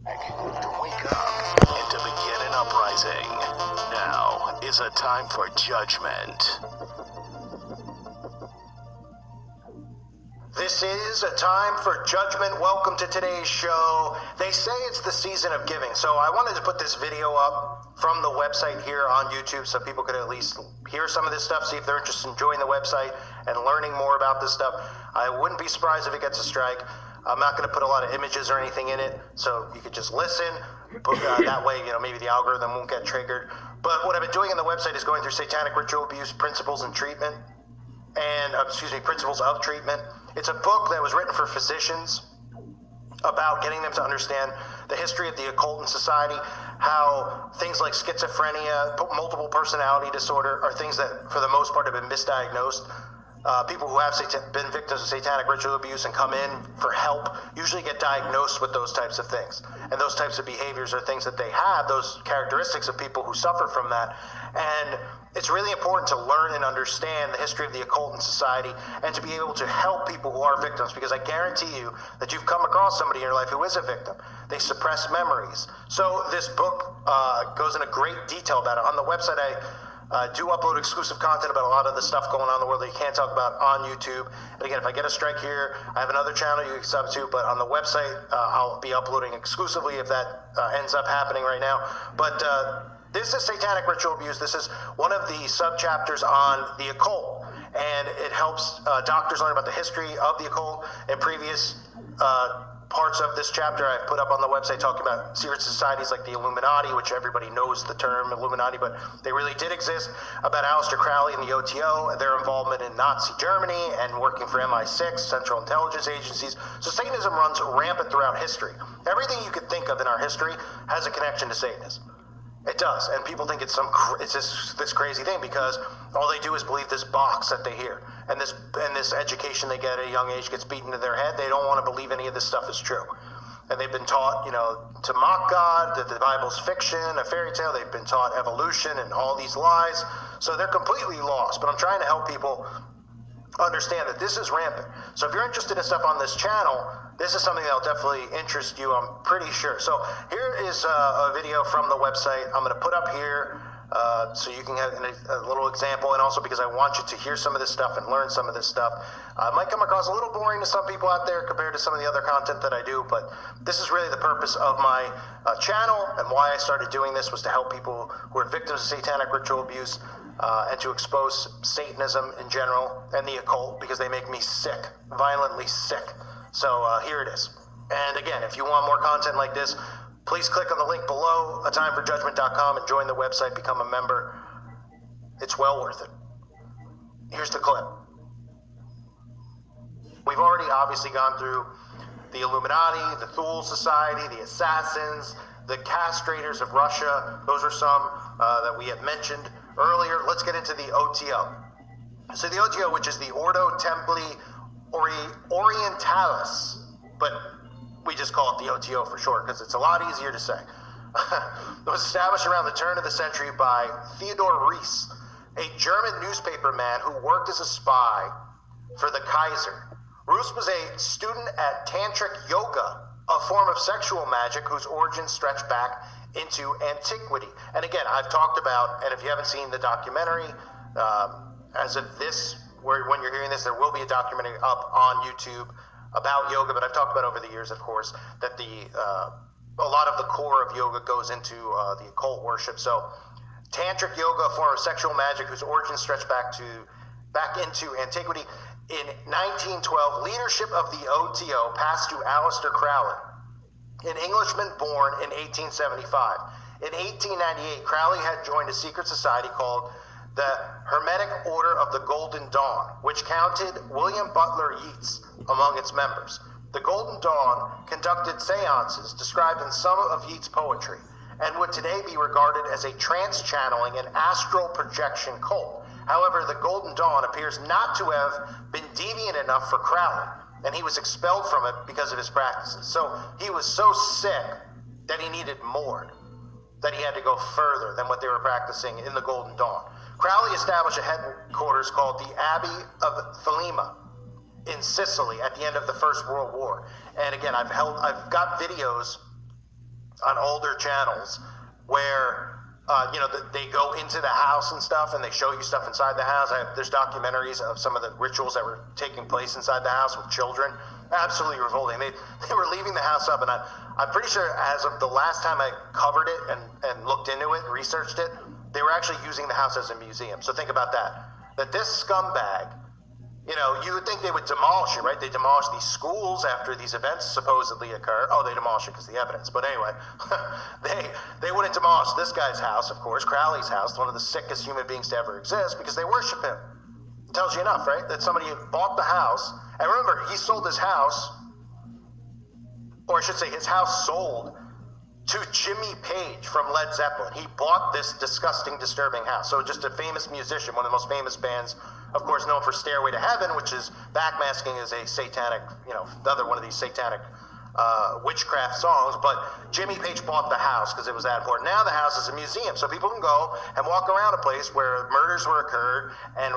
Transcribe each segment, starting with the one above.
To wake up and to begin an uprising. Now is a time for judgment. This is a time for judgment. Welcome to today's show. They say it's the season of giving, so I wanted to put this video up from the website here on YouTube so people could at least hear some of this stuff, see if they're interested in joining the website and learning more about this stuff. I wouldn't be surprised if it gets a strike. I'm not going to put a lot of images or anything in it, so you could just listen. But, that way, maybe the algorithm won't get triggered. But what I've been doing on the website is going through satanic ritual abuse principles and treatment. Principles of treatment. It's a book that was written for physicians about getting them to understand the history of the occult in society, how things like schizophrenia, multiple personality disorder are things that, for the most part, have been misdiagnosed. People who have been victims of satanic ritual abuse and come in for help usually get diagnosed with those types of things. And those types of behaviors are things that they have, those characteristics of people who suffer from that. And it's really important to learn and understand the history of the occult in society and to be able to help people who are victims, because I guarantee you that you've come across somebody in your life who is a victim. They suppress memories. So this book goes into great detail about it. On the website, I do upload exclusive content about a lot of the stuff going on in the world that you can't talk about on YouTube. And again, if I get a strike here, I have another channel you can sub to, but on the website, I'll be uploading exclusively if that ends up happening right now. But this is satanic ritual abuse. This is one of the sub-chapters on the occult, and it helps doctors learn about the history of the occult. In previous parts of this chapter I've put up on the website talking about secret societies like the Illuminati, which everybody knows the term Illuminati, but they really did exist, about Aleister Crowley and the OTO, their involvement in Nazi Germany and working for MI6, Central Intelligence Agencies. So Satanism runs rampant throughout history. Everything you could think of in our history has a connection to Satanism. It does, and people think it's just this crazy thing because all they do is believe this box that they hear, and this education they get at a young age gets beaten to their head. They don't want to believe any of this stuff is true, and they've been taught, to mock God, that the Bible's fiction, a fairy tale. They've been taught evolution and all these lies, so they're completely lost. But I'm trying to help people understand that this is rampant. So if you're interested in stuff on this channel, this is something that'll definitely interest you, I'm pretty sure. So here is a video from the website I'm going to put up here so you can have a little example, and also because I want you to hear some of this stuff and learn some of this stuff. It might come across a little boring to some people out there compared to some of the other content that I do, but this is really the purpose of my channel, and why I started doing this was to help people who are victims of satanic ritual abuse and to expose Satanism in general and the occult, because they make me sick, violently sick. So here it is. And again, if you want more content like this, please click on the link below, atimeforjudgment.com, and join the website, become a member. It's well worth it. Here's the clip. We've already obviously gone through the Illuminati, the Thule Society, the Assassins, the Castrators of Russia. Those are some that we had mentioned earlier. Let's get into the OTO. So the OTO, which is the Ordo Templi Orientalis, but we just call it the OTO for short because it's a lot easier to say. It was established around the turn of the century by Theodor Ries, a German newspaper man who worked as a spy for the Kaiser. Ries was a student at Tantric Yoga, a form of sexual magic whose origins stretch back into antiquity. And again, I've talked about, and if you haven't seen the documentary, as of this, when you're hearing this, there will be a documentary up on YouTube about yoga, but I've talked about over the years, of course, that a lot of the core of yoga goes into the occult worship. So Tantric Yoga, a form of sexual magic whose origins stretch back into antiquity. In 1912, leadership of the OTO passed to Aleister Crowley, an Englishman born in 1875. In 1898, Crowley had joined a secret society called the Hermetic Order of the Golden Dawn, which counted William Butler Yeats among its members. The Golden Dawn conducted seances described in some of Yeats' poetry, and would today be regarded as a trance-channeling and astral projection cult. However, the Golden Dawn appears not to have been deviant enough for Crowley, and he was expelled from it because of his practices. So he was so sick that he needed more, that he had to go further than what they were practicing in the Golden Dawn. Crowley established a headquarters called the Abbey of Thelema in Sicily at the end of the First World War. And again, I've got videos on older channels where they go into the house and stuff, and they show you stuff inside the house. There's documentaries of some of the rituals that were taking place inside the house with children. Absolutely revolting. They were leaving the house up, and I'm pretty sure as of the last time I covered it and looked into it, researched it, they were actually using the house as a museum. So think about that. That this scumbag, you would think they would demolish it, right? They demolished these schools after these events supposedly occur. Oh, they demolished it because of the evidence. But anyway, they wouldn't demolish this guy's house, of course, Crowley's house, one of the sickest human beings to ever exist, because they worship him. It tells you enough, right? That somebody bought the house. And remember, he sold his house, or I should say his house sold to Jimmy Page from Led Zeppelin. He bought this disgusting, disturbing house. So just a famous musician, one of the most famous bands, of course, known for Stairway to Heaven, which is backmasking as a satanic, another one of these satanic witchcraft songs. But Jimmy Page bought the house because it was that important. Now the house is a museum, so people can go and walk around a place where murders were occurred and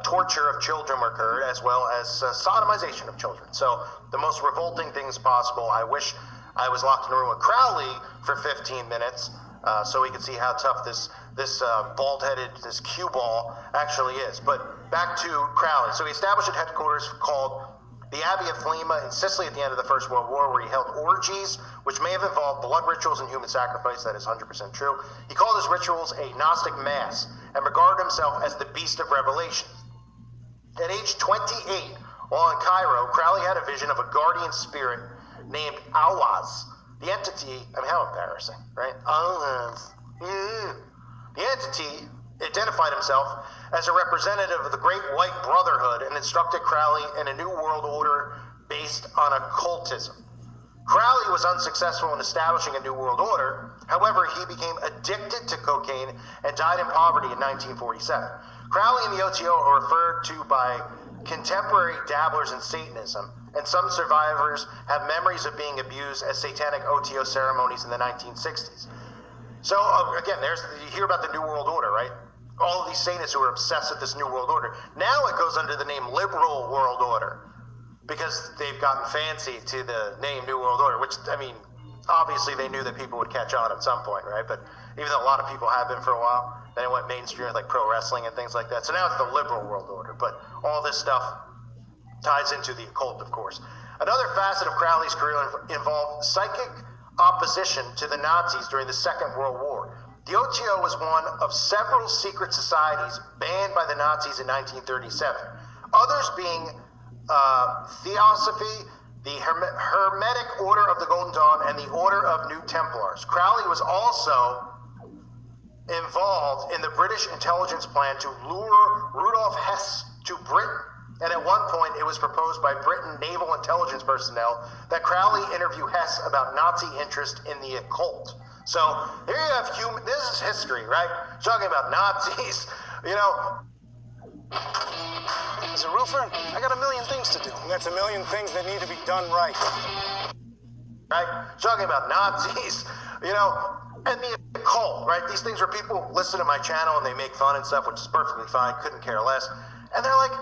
torture of children were occurred, as well as sodomization of children. So the most revolting things possible. I wish I was locked in a room with Crowley for 15 minutes so we could see how tough this bald-headed, this cue ball actually is. But back to Crowley. So he established a headquarters called the Abbey of Thelema in Sicily at the end of the First World War, where he held orgies, which may have involved blood rituals and human sacrifice. That is 100% true. He called his rituals a Gnostic Mass and regarded himself as the Beast of Revelation. At age 28, while in Cairo, Crowley had a vision of a guardian spirit named Awaz. The entity, how embarrassing, right? Awaz. The entity identified himself as a representative of the Great White Brotherhood and instructed Crowley in a new world order based on occultism. Crowley was unsuccessful in establishing a new world order. However, he became addicted to cocaine and died in poverty in 1947. Crowley and the OTO are referred to by contemporary dabblers in Satanism, and some survivors have memories of being abused at satanic OTO ceremonies in the 1960s. So, again, you hear about the New World Order, right? All of these Satanists who are obsessed with this New World Order. Now it goes under the name Liberal World Order, because they've gotten fancy to the name New World Order, which, obviously they knew that people would catch on at some point, right? But even though a lot of people have been for a while, then it went mainstream with like pro wrestling and things like that. So now it's the Liberal World Order. But all this stuff ties into the occult, of course. Another facet of Crowley's career involved psychic opposition to the Nazis during the Second World War. The OTO was one of several secret societies banned by the Nazis in 1937. Others being Theosophy, the Hermetic Order of the Golden Dawn, and the Order of New Templars. Crowley was also involved in the British intelligence plan to lure Rudolf Hess to Britain. And at one point, it was proposed by Britain naval intelligence personnel that Crowley interview Hess about Nazi interest in the occult. So here you have this is history, right? Talking about Nazis, As a roofer, I got a million things to do. And that's a million things that need to be done right. Right? Talking about Nazis, and the occult, right? These things where people listen to my channel and they make fun and stuff, which is perfectly fine, couldn't care less. And they're like,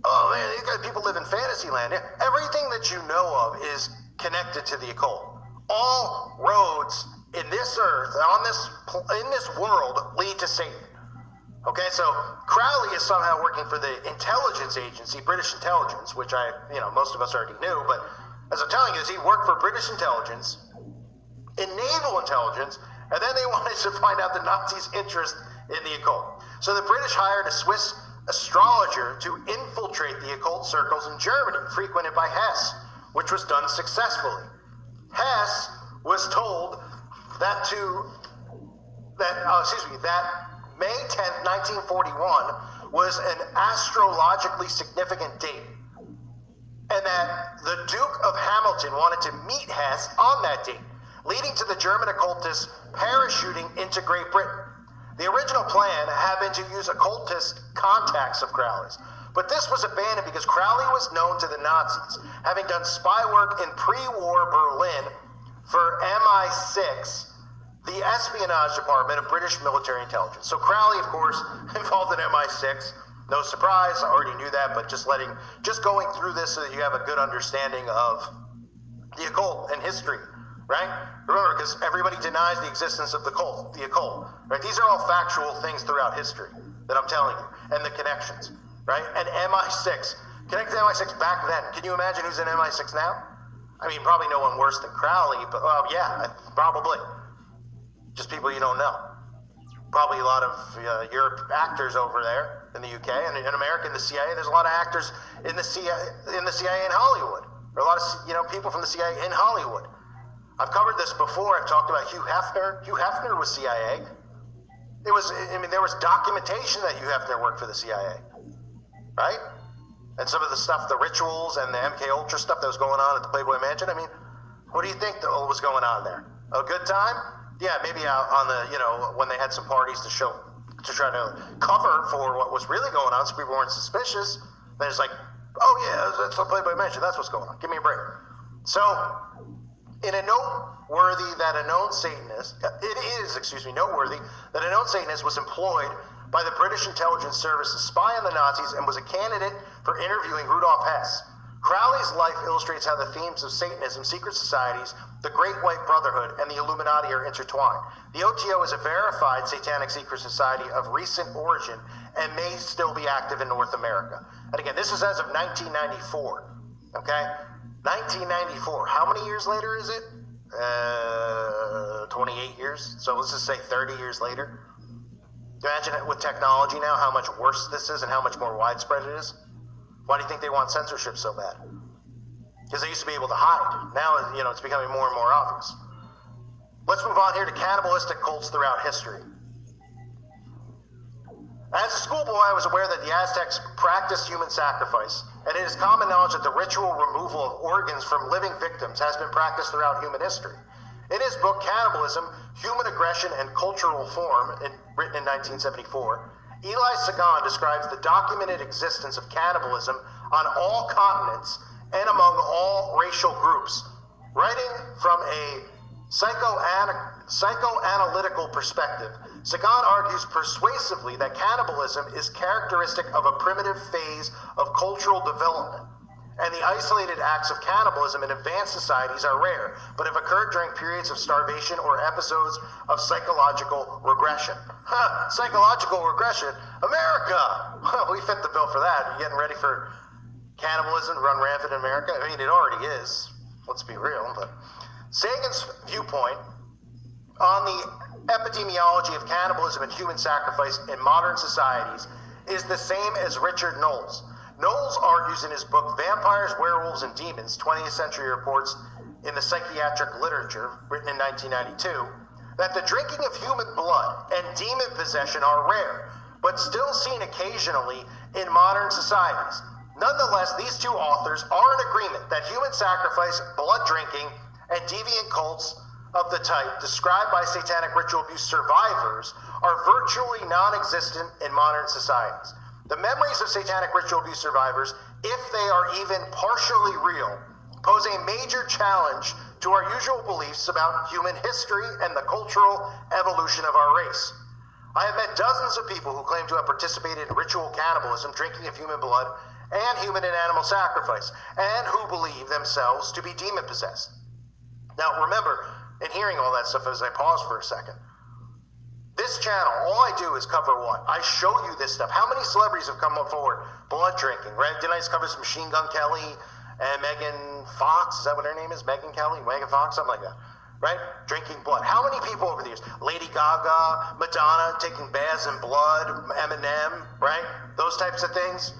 oh man, these guys, people live in fantasy land. Everything that you know of is connected to the occult. All roads in this earth, in this world, lead to Satan. Okay, so Crowley is somehow working for the intelligence agency, British intelligence, which most of us already knew, but as I'm telling you, he worked for British intelligence, in naval intelligence, and then they wanted to find out the Nazis' interest in the occult. So the British hired a Swiss astrologer to infiltrate the occult circles in Germany, frequented by Hess, which was done successfully. Hess was told that May 10th, 1941 was an astrologically significant date, and that the Duke of Hamilton wanted to meet Hess on that date, leading to the German occultists parachuting into Great Britain. The original plan had been to use occultist contacts of Crowley's, but this was abandoned because Crowley was known to the Nazis, having done spy work in pre-war Berlin for MI6, the espionage department of British military intelligence. So Crowley, of course, involved in MI6. No surprise, I already knew that, but just going through this so that you have a good understanding of the occult and history, right? Remember, because everybody denies the existence of the occult, right? These are all factual things throughout history that I'm telling you, and the connections, right? And MI6, connected to MI6 back then. Can you imagine who's in MI6 now? I mean, probably no one worse than Crowley, but yeah, probably. Just people you don't know. Probably a lot of Europe actors over there in the UK, and in America, in the CIA. There's a lot of actors in the CIA in Hollywood. There are a lot of people from the CIA in Hollywood. I've covered this before. I've talked about Hugh Hefner. Hugh Hefner was CIA. There was documentation that Hugh Hefner worked for the CIA, right? And some of the stuff, the rituals and the MK Ultra stuff that was going on at the Playboy Mansion. I mean, what do you think was going on there? A good time? Yeah, maybe out on the, when they had some parties to try to cover for what was really going on, so people weren't suspicious. Then it's like, oh yeah, that's the Playboy Mansion. That's what's going on. Give me a break. So, it is noteworthy that a known Satanist was employed by the British intelligence service to spy on the Nazis and was a candidate for interviewing Rudolf Hess. Crowley's life illustrates how the themes of Satanism, secret societies, the Great White Brotherhood, and the Illuminati are intertwined. The OTO is a verified satanic secret society of recent origin and may still be active in North America. And again, this is as of 1994, okay? 1994. How many years later is it? 28 years. So let's just say 30 years later. Imagine it with technology now, how much worse this is and how much more widespread it is. Why do you think they want censorship so bad? Because they used to be able to hide. Now, it's becoming more and more obvious. Let's move on here to cannibalistic cults throughout history. As a schoolboy, I was aware that the Aztecs practiced human sacrifice, and it is common knowledge that the ritual removal of organs from living victims has been practiced throughout human history. In his book, Cannibalism, Human Aggression and Cultural Form, written in 1974, Eli Sagan describes the documented existence of cannibalism on all continents and among all racial groups. Writing from a psychoanalytical perspective, Sagan argues persuasively that cannibalism is characteristic of a primitive phase of cultural development, and the isolated acts of cannibalism in advanced societies are rare, but have occurred during periods of starvation or episodes of psychological regression. Psychological regression? America! We fit the bill for that. Are you getting ready for cannibalism to run rampant in America? I mean, it already is. Let's be real. But Sagan's viewpoint on the epidemiology of cannibalism and human sacrifice in modern societies is the same as Richard Knowles. Knowles argues in his book Vampires, Werewolves, and Demons, 20th Century Reports in the Psychiatric Literature, written in 1992, that the drinking of human blood and demon possession are rare, but still seen occasionally in modern societies. Nonetheless, these two authors are in agreement that human sacrifice, blood drinking, and deviant cults of the type described by satanic ritual abuse survivors are virtually non-existent in modern societies. The memories of satanic ritual abuse survivors, if they are even partially real, pose a major challenge to our usual beliefs about human history and the cultural evolution of our race. I have met dozens of people who claim to have participated in ritual cannibalism, drinking of human blood, and human and animal sacrifice, and who believe themselves to be demon-possessed. Now, remember, in hearing all that stuff as I pause for a second, this channel, all I do is cover what? I show you this stuff. How many celebrities have come forward? Blood drinking, right? Didn't I just cover some Machine Gun Kelly and Megan Fox? Is that what her name is? Megan Kelly? Megan Fox? Something like that, right? Drinking blood. How many people over the years? Lady Gaga, Madonna, taking baths in blood, Eminem, right? Those types of things.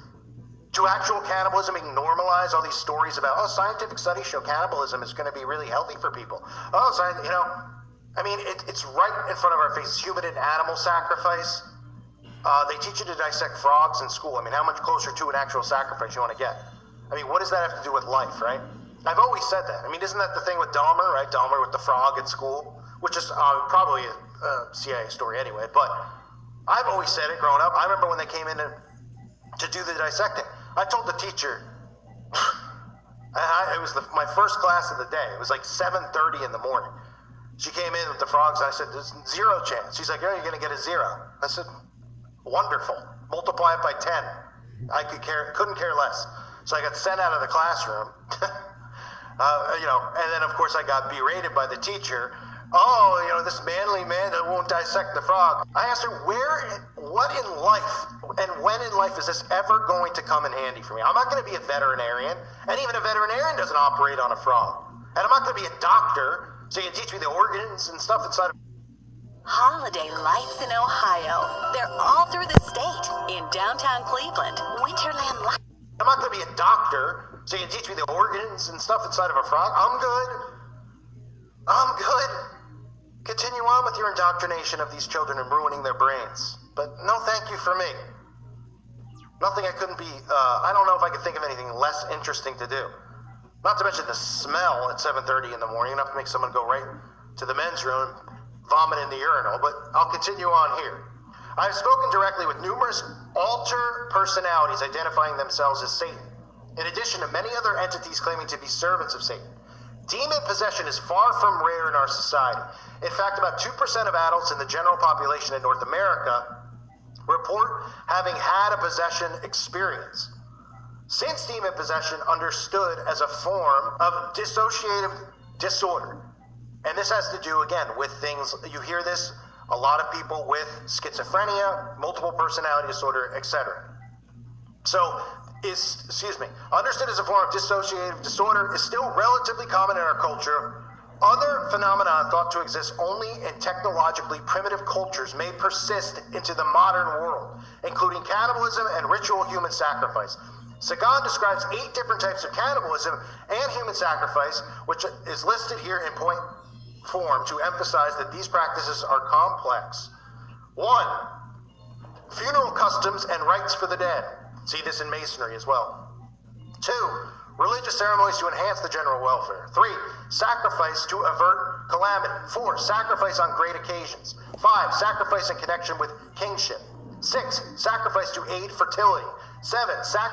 To actual cannibalism being normalized, all these stories about, scientific studies show cannibalism is going to be really healthy for people. It's right in front of our faces. Human and animal sacrifice. They teach you to dissect frogs in school. I mean, how much closer to an actual sacrifice you want to get? I mean, what does that have to do with life, right? I've always said that. I mean, isn't that the thing with Dahmer, right? Dahmer with the frog at school, which is probably a CIA story anyway. But I've always said it growing up. I remember when they came in to do the dissecting. I told the teacher, it was my first class of the day. It was like 7:30 in the morning. She came in with the frogs, and I said, there's zero chance. She's like, you're going to get a 0. I said, wonderful. Multiply it by 10. I couldn't care less. So I got sent out of the classroom. And then of course I got berated by the teacher. Oh, this manly man that won't dissect the frog. I asked her, what in life, and when in life is this ever going to come in handy for me? I'm not going to be a veterinarian, and even a veterinarian doesn't operate on a frog. And I'm not going to be a doctor, so you can teach me the organs and stuff inside of... Holiday lights in Ohio. They're all through the state. In downtown Cleveland, Winterland Lights. I'm not going to be a doctor, so you can teach me the organs and stuff inside of a frog. I'm good. Continue on with your indoctrination of these children and ruining their brains. But no thank you for me. Nothing I couldn't be, I don't know if I could think of anything less interesting to do. Not to mention the smell at 7:30 in the morning, enough to make someone go right to the men's room, vomit in the urinal, but I'll continue on here. I've spoken directly with numerous alter personalities identifying themselves as Satan, in addition to many other entities claiming to be servants of Satan. Demon possession is far from rare in our society. In fact, about 2% of adults in the general population in North America report having had a possession experience. Since demon possession understood as a form of dissociative disorder, and this has to do, again, with things, you hear this, a lot of people with schizophrenia, multiple personality disorder, etc. Understood as a form of dissociative disorder is still relatively common in our culture. Other phenomena thought to exist only in technologically primitive cultures may persist into the modern world, including cannibalism and ritual human sacrifice. Sagan describes 8 different types of cannibalism and human sacrifice, which is listed here in point form to emphasize that these practices are complex. 1. Funeral customs and rites for the dead. See this in Masonry as well. 2. Religious ceremonies to enhance the general welfare. 3. Sacrifice to avert calamity. 4. Sacrifice on great occasions. 5. Sacrifice in connection with kingship. 6. Sacrifice to aid fertility. 7. Sacrifice